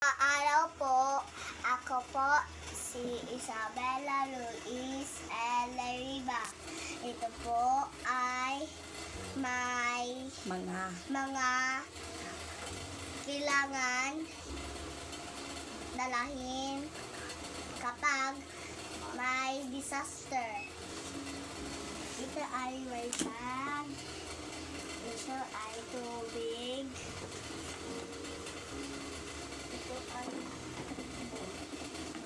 Araw po, ako po si Isabella Luis L. Riva. Ito po ay may mga kailangan dalahin kapag may disaster. Ito ay may bag. Ito ay tubig. Ito ay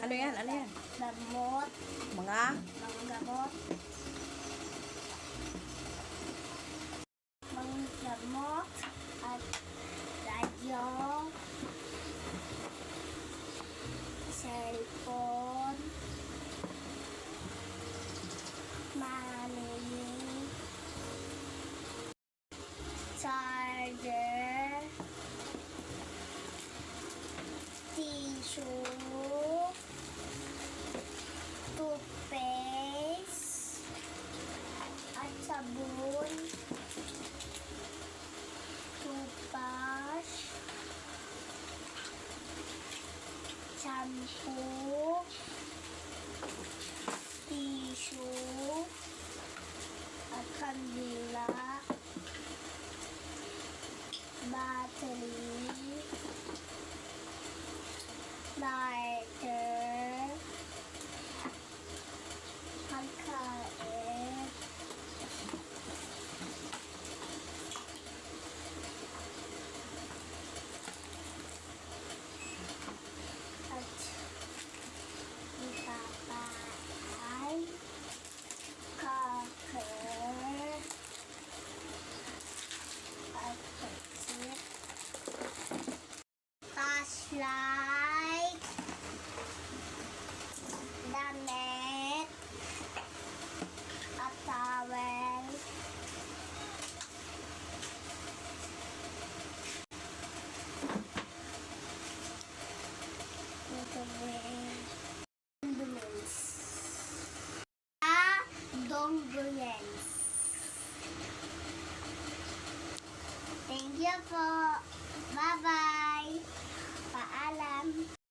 Ano yan? Ano yan? gamot. Mga Mga gamot. Mga gamot at radyo, cellphone, money, charger, tissue, toothpaste, at sabon, toothbrush, shampoo, tissue, at kandila, battery, lighter, pagkain, at ipapay, cocker, at pagsit, flashlight, damit, at towel, ito rin, condiments. Condiments. Thank you po. Bye-bye. Paalam.